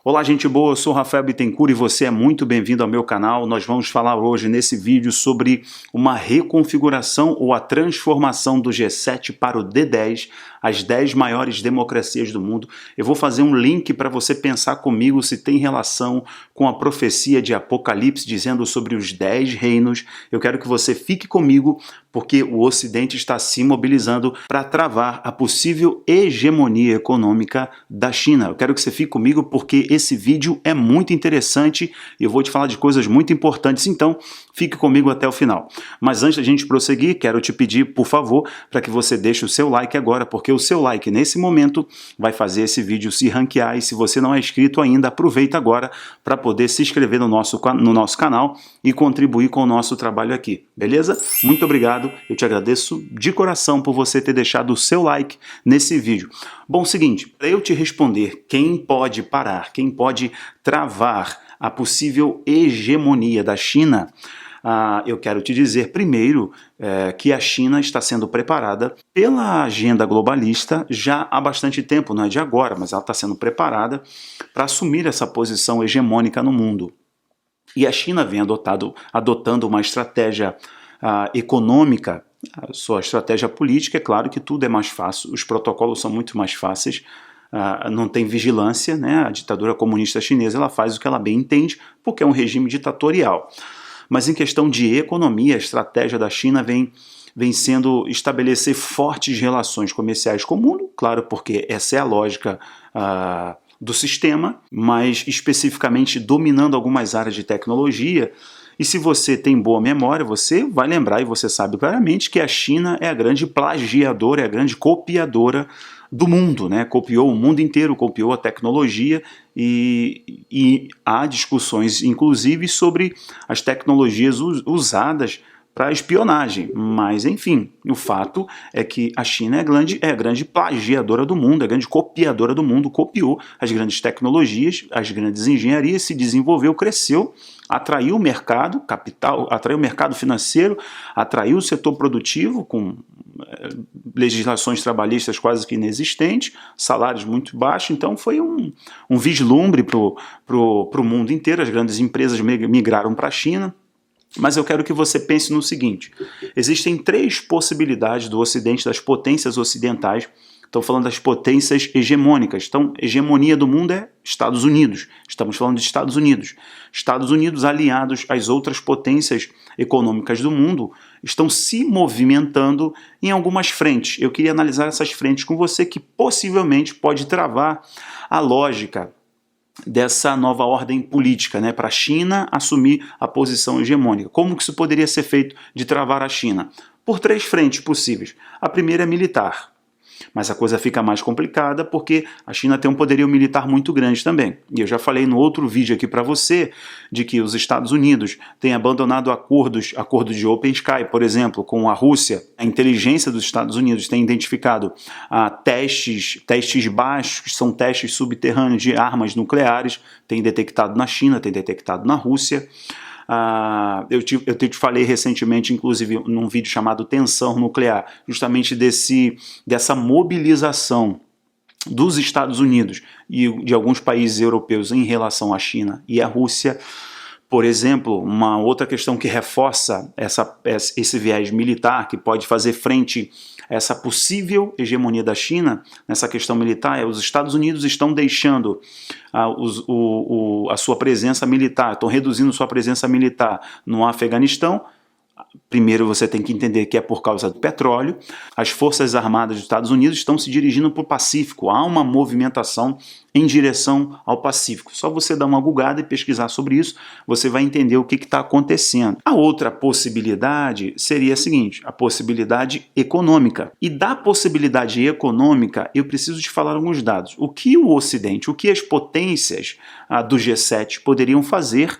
Olá, gente boa, eu sou Rafael Bittencourt e você é muito bem-vindo ao meu canal. Nós vamos falar hoje nesse vídeo sobre uma reconfiguração ou a transformação do G7 para o D10, as 10 maiores democracias do mundo. Eu vou fazer um link para você pensar comigo se tem relação com a profecia de Apocalipse dizendo sobre os 10 reinos. Eu quero que você fique comigo porque o Ocidente está se mobilizando para travar a possível hegemonia econômica da China. Eu quero que você fique comigo porque esse vídeo é muito interessante e eu vou te falar de coisas muito importantes, então fique comigo até o final. Mas antes da gente prosseguir, quero te pedir, por favor, para que você deixe o seu like agora, porque o seu like nesse momento vai fazer esse vídeo se ranquear e se você não é inscrito ainda, aproveita agora para poder se inscrever no nosso canal e contribuir com o nosso trabalho aqui, beleza? Muito obrigado, eu te agradeço de coração por você ter deixado o seu like nesse vídeo. Bom, seguinte, para eu te responder quem pode parar, quem pode travar a possível hegemonia da China, eu quero te dizer primeiro que a China está sendo preparada pela agenda globalista já há bastante tempo, não é de agora, mas ela está sendo preparada para assumir essa posição hegemônica no mundo. E a China vem adotando uma estratégia econômica, a sua estratégia política. É claro que tudo é mais fácil, os protocolos são muito mais fáceis, não tem vigilância, né? A ditadura comunista chinesa ela faz o que ela bem entende, porque é um regime ditatorial. Mas em questão de economia, a estratégia da China vem sendo estabelecer fortes relações comerciais com o mundo, claro, porque essa é a lógica do sistema, mas especificamente dominando algumas áreas de tecnologia. E se você tem boa memória, você vai lembrar e você sabe claramente que a China é a grande plagiadora, é a grande copiadora do mundo, né? Copiou o mundo inteiro, copiou a tecnologia e há discussões, inclusive, sobre as tecnologias usadas para espionagem, mas enfim, o fato é que a China é a grande plagiadora do mundo, é a grande copiadora do mundo, copiou as grandes tecnologias, as grandes engenharias, se desenvolveu, cresceu, atraiu o mercado, capital, atraiu o mercado financeiro, atraiu o setor produtivo com legislações trabalhistas quase que inexistentes, salários muito baixos, então foi um vislumbre para o mundo inteiro, as grandes empresas migraram para a China. Mas eu quero que você pense no seguinte, existem 3 possibilidades do Ocidente, das potências ocidentais, estou falando das potências hegemônicas. Então, hegemonia do mundo é Estados Unidos, estamos falando de Estados Unidos. Estados Unidos aliados às outras potências econômicas do mundo estão se movimentando em algumas frentes. Eu queria analisar essas frentes com você que possivelmente pode travar a lógica dessa nova ordem política, né, para a China assumir a posição hegemônica. Como que isso poderia ser feito de travar a China? Por 3 frentes possíveis. A primeira é militar, mas a coisa fica mais complicada porque a China tem um poderio militar muito grande também. E eu já falei no outro vídeo aqui para você de que os Estados Unidos têm abandonado acordos de Open Sky, por exemplo, com a Rússia. A inteligência dos Estados Unidos tem identificado testes baixos, que são testes subterrâneos de armas nucleares, tem detectado na China, tem detectado na Rússia. Eu te falei recentemente, inclusive, num vídeo chamado Tensão Nuclear, justamente dessa mobilização dos Estados Unidos e de alguns países europeus em relação à China e à Rússia. Por exemplo, uma outra questão que reforça esse viés militar, que pode fazer frente a essa possível hegemonia da China, nessa questão militar, os Estados Unidos estão deixando a sua presença militar, estão reduzindo sua presença militar no Afeganistão. Primeiro você tem que entender que é por causa do petróleo. As forças armadas dos Estados Unidos estão se dirigindo para o Pacífico. Há uma movimentação em direção ao Pacífico. Só você dar uma googada e pesquisar sobre isso, você vai entender o que está acontecendo. A outra possibilidade seria a seguinte, a possibilidade econômica. E da possibilidade econômica, eu preciso te falar alguns dados. O que o Ocidente, o que as potências do G7 poderiam fazer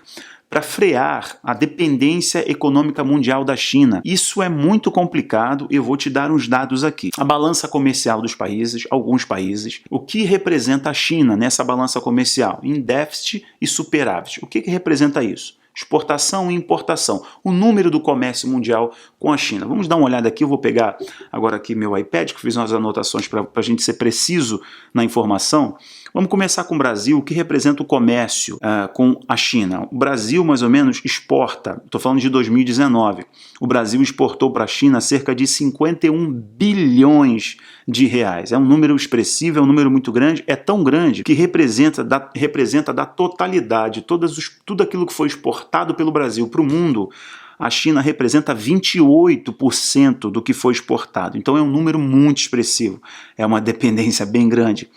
para frear a dependência econômica mundial da China. Isso é muito complicado, eu vou te dar uns dados aqui. A balança comercial dos países, alguns países, o que representa a China nessa balança comercial? Em déficit e superávit. O que representa isso? exportação e importação, o número do comércio mundial com a China. Vamos dar uma olhada aqui, eu vou pegar agora aqui meu iPad, que fiz umas anotações para a gente ser preciso na informação. Vamos começar com o Brasil, que representa o comércio com a China. O Brasil, mais ou menos, exporta, estou falando de 2019, o Brasil exportou para a China cerca de 51 bilhões de reais. É um número expressivo, é um número muito grande, é tão grande que representa da totalidade, tudo aquilo que foi exportado pelo Brasil para o mundo. A China representa 28% do que foi exportado. Então é um número muito expressivo, é uma dependência bem grande.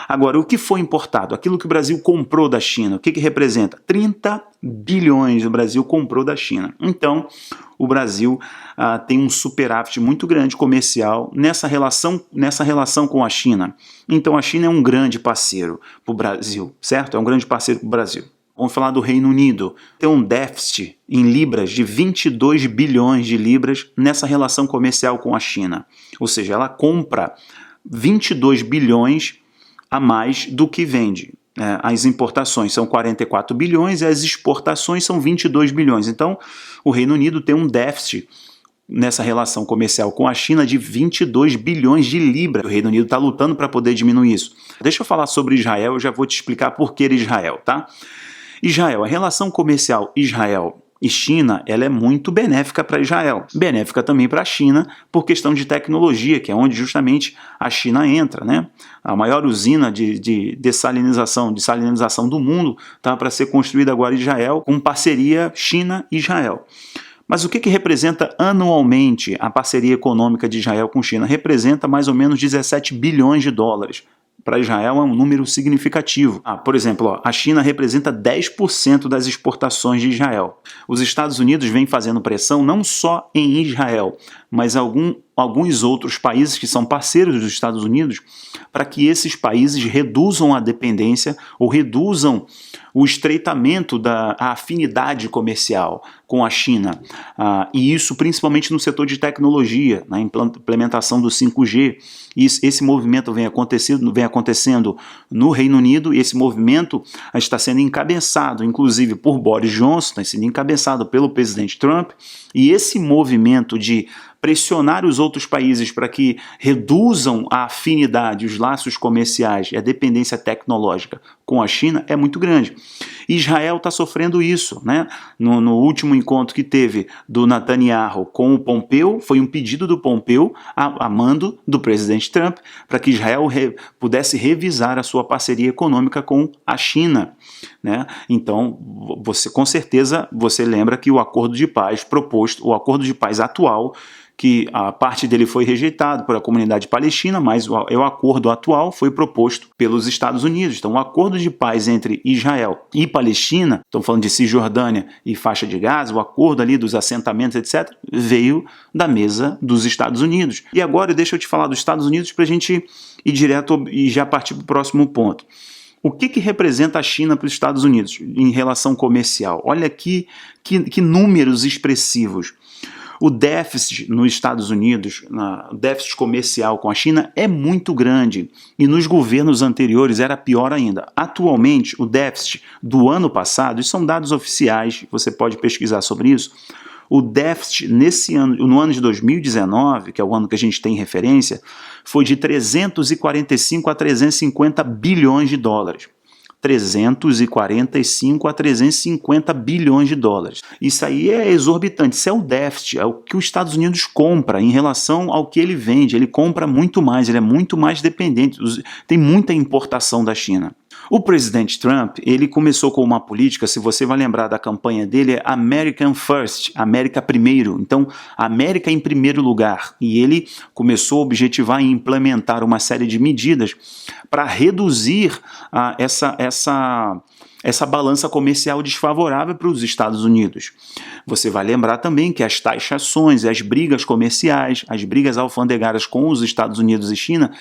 Agora, o que foi importado? Aquilo que o Brasil comprou da China, o que representa? 30 bilhões o Brasil comprou da China. Então, o Brasil tem um superávit muito grande comercial nessa relação com a China. Então, a China é um grande parceiro para o Brasil, certo? É um grande parceiro para o Brasil. Vamos falar do Reino Unido. Tem um déficit em libras de 22 bilhões de libras nessa relação comercial com a China. Ou seja, ela compra 22 bilhões a mais do que vende. As importações são 44 bilhões e as exportações são 22 bilhões. Então, o Reino Unido tem um déficit nessa relação comercial com a China de 22 bilhões de libras. O Reino Unido está lutando para poder diminuir isso. Deixa eu falar sobre Israel, eu já vou te explicar por que Israel, tá? Israel, a relação comercial Israel e China, ela é muito benéfica para Israel. Benéfica também para a China por questão de tecnologia, que é onde justamente a China entra, né? A maior usina de dessalinização do mundo está para ser construída agora em Israel, com parceria China-Israel. Mas o que representa anualmente a parceria econômica de Israel com China? Representa mais ou menos 17 bilhões de dólares. Para Israel é um número significativo. Por exemplo, a China representa 10% das exportações de Israel. Os Estados Unidos vêm fazendo pressão não só em Israel, mas alguns outros países que são parceiros dos Estados Unidos para que esses países reduzam a dependência ou reduzam o estreitamento da afinidade comercial com a China. E isso principalmente no setor de tecnologia, na implementação do 5G. Esse movimento vem acontecendo no Reino Unido e esse movimento está sendo encabeçado, inclusive, por Boris Johnson, está sendo encabeçado pelo presidente Trump, e esse movimento de pressionar os outros países para que reduzam a afinidade, os laços comerciais e a dependência tecnológica com a China é muito grande. Israel está sofrendo isso, né? No último encontro que teve do Netanyahu com o Pompeu, foi um pedido do Pompeu a mando do presidente Trump para que Israel pudesse revisar a sua parceria econômica com a China, né? Então, com certeza, você lembra que o acordo de paz proposto, o acordo de paz atual, que a parte dele foi rejeitado pela comunidade palestina, mas o acordo atual foi proposto pelos Estados Unidos. Então, o acordo de paz entre Israel e Palestina, estamos falando de Cisjordânia e faixa de Gaza, o acordo ali dos assentamentos, etc., veio da mesa dos Estados Unidos. E agora, deixa eu te falar dos Estados Unidos para a gente ir direto e já partir para o próximo ponto. O que representa a China para os Estados Unidos em relação comercial? Olha aqui que números expressivos. O déficit nos Estados Unidos, o déficit comercial com a China é muito grande e nos governos anteriores era pior ainda. Atualmente, o déficit do ano passado, isso são dados oficiais, você pode pesquisar sobre isso, o déficit no ano de 2019, que é o ano que a gente tem referência, foi de 345 a 350 bilhões de dólares. 345 a 350 bilhões de dólares. Isso aí é exorbitante, isso é o déficit, é o que os Estados Unidos compra em relação ao que ele vende. Ele compra muito mais, ele é muito mais dependente, tem muita importação da China. O presidente Trump, ele começou com uma política, se você vai lembrar da campanha dele, é American First, América primeiro. Então, América em primeiro lugar. E ele começou a objetivar e implementar uma série de medidas para reduzir essa balança comercial desfavorável para os Estados Unidos. Você vai lembrar também que as taxações, as brigas comerciais, as brigas alfandegárias com os Estados Unidos e China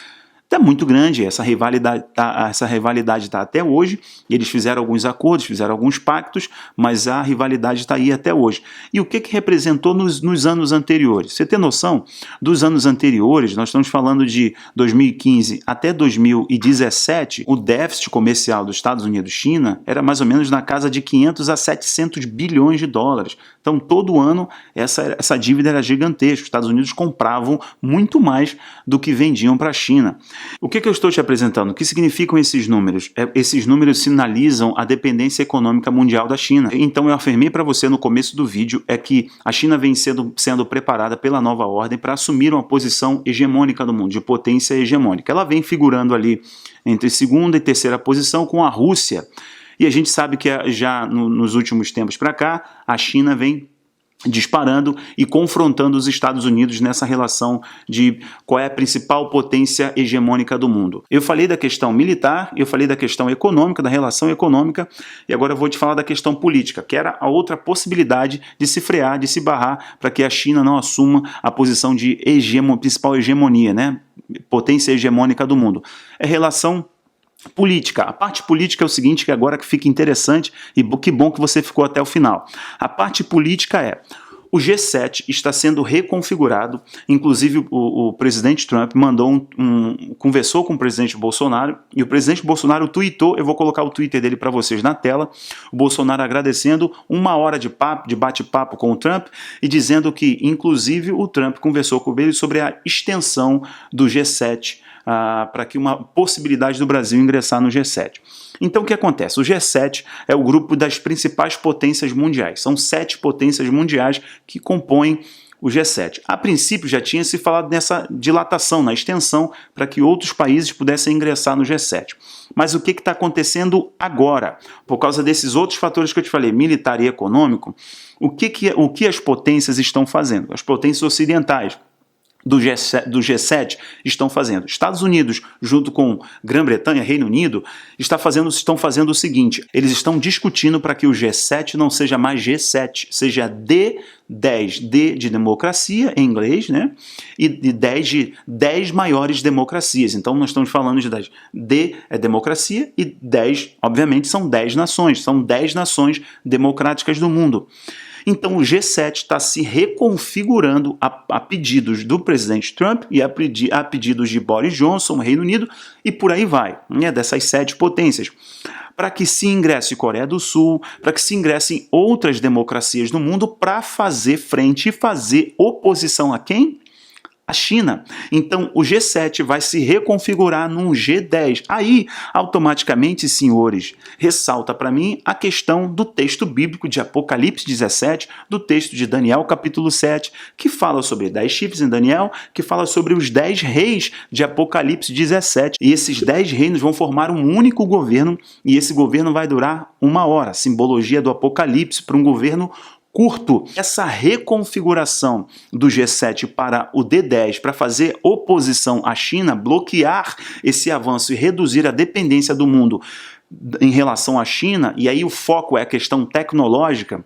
Está muito grande, essa rivalidade está até hoje. Eles fizeram alguns acordos, fizeram alguns pactos, mas a rivalidade está aí até hoje. E o que representou nos anos anteriores? Você tem noção? Dos anos anteriores, nós estamos falando de 2015 até 2017, o déficit comercial dos Estados Unidos e China era mais ou menos na casa de 500 a 700 bilhões de dólares. Então, todo ano, essa dívida era gigantesca. Os Estados Unidos compravam muito mais do que vendiam para a China. O que eu estou te apresentando? O que significam esses números? Esses números sinalizam a dependência econômica mundial da China. Então, eu afirmei para você no começo do vídeo que a China vem sendo preparada pela nova ordem para assumir uma posição hegemônica no mundo, de potência hegemônica. Ela vem figurando ali entre segunda e terceira posição com a Rússia. E a gente sabe que já nos últimos tempos para cá, a China vem disparando e confrontando os Estados Unidos nessa relação de qual é a principal potência hegemônica do mundo. Eu falei da questão militar, eu falei da questão econômica, da relação econômica, e agora eu vou te falar da questão política, que era a outra possibilidade de se frear, de se barrar, para que a China não assuma a posição de principal hegemonia, né? Potência hegemônica do mundo. É relação política. A parte política é o seguinte, que agora que fica interessante, e que bom que você ficou até o final. A parte política é: o G7 está sendo reconfigurado, inclusive o presidente Trump conversou com o presidente Bolsonaro, e o presidente Bolsonaro tweetou, eu vou colocar o Twitter dele para vocês na tela, o Bolsonaro agradecendo 1 hora de bate-papo com o Trump, e dizendo que, inclusive, o Trump conversou com ele sobre a extensão do G7, para que uma possibilidade do Brasil ingressar no G7. Então o que acontece? O G7 é o grupo das principais potências mundiais. São 7 potências mundiais que compõem o G7. A princípio já tinha se falado nessa dilatação, na extensão, para que outros países pudessem ingressar no G7. Mas o que está acontecendo agora? Por causa desses outros fatores que eu te falei, militar e econômico, o que as potências estão fazendo? As potências ocidentais do G7 estão fazendo. Estados Unidos, junto com Grã-Bretanha, Reino Unido, estão fazendo o seguinte: eles estão discutindo para que o G7 não seja mais G7, seja D10, D de democracia, em inglês, né? E de 10 maiores democracias. Então, nós estamos falando de 10. D é democracia e 10, obviamente, são 10 nações. São 10 nações democráticas do mundo. Então o G7 está se reconfigurando a pedidos do presidente Trump e a pedidos de Boris Johnson, Reino Unido, e por aí vai, né, dessas 7 potências. Para que se ingresse Coreia do Sul, para que se ingressem outras democracias no mundo para fazer frente e fazer oposição a quem? A China. Então o G7 vai se reconfigurar num G10. Aí, automaticamente, senhores, ressalta para mim a questão do texto bíblico de Apocalipse 17, do texto de Daniel capítulo 7, que fala sobre 10 chifres em Daniel, que fala sobre os 10 reis de Apocalipse 17. E esses 10 reinos vão formar um único governo, e esse governo vai durar 1 hora, simbologia do Apocalipse para um governo curto. Essa reconfiguração do G7 para o D10, para fazer oposição à China, bloquear esse avanço e reduzir a dependência do mundo em relação à China, e aí o foco é a questão tecnológica.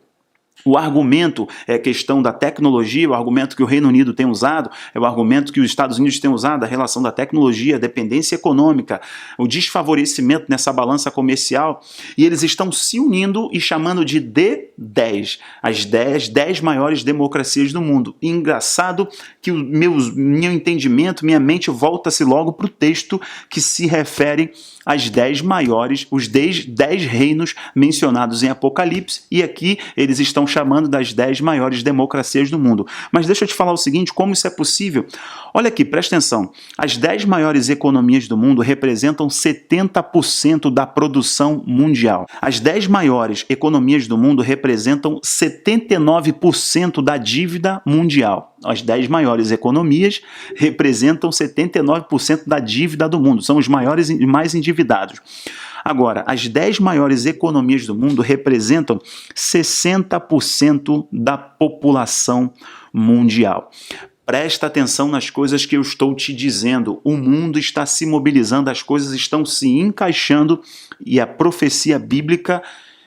O argumento é a questão da tecnologia, o argumento que o Reino Unido tem usado, é o argumento que os Estados Unidos têm usado, a relação da tecnologia, a dependência econômica, o desfavorecimento nessa balança comercial, e eles estão se unindo e chamando de D10, as 10 maiores democracias do mundo. E engraçado que o meu entendimento, minha mente volta-se logo para o texto que se refere às 10 maiores, os 10 reinos mencionados em Apocalipse, e aqui eles estão chamando das 10 maiores democracias do mundo. Mas deixa eu te falar o seguinte, como isso é possível? Olha aqui, presta atenção, as 10 maiores economias do mundo representam 70% da produção mundial. As 10 maiores economias do mundo representam 79% da dívida mundial. As 10 maiores economias representam 79% da dívida do mundo, são os maiores e mais endividados. Agora, as 10 maiores economias do mundo representam 60% da população mundial. Presta atenção nas coisas que eu estou te dizendo. O mundo está se mobilizando, as coisas estão se encaixando e a profecia bíblica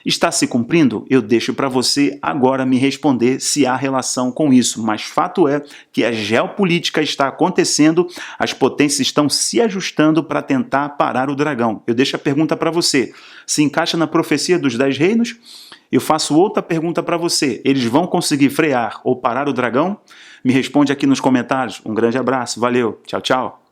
Está se cumprindo? Eu deixo para você agora me responder se há relação com isso, mas fato é que a geopolítica está acontecendo, as potências estão se ajustando para tentar parar o dragão. Eu deixo a pergunta para você, se encaixa na profecia dos 10 reinos? Eu faço outra pergunta para você, eles vão conseguir frear ou parar o dragão? Me responde aqui nos comentários. Um grande abraço, valeu, tchau, tchau.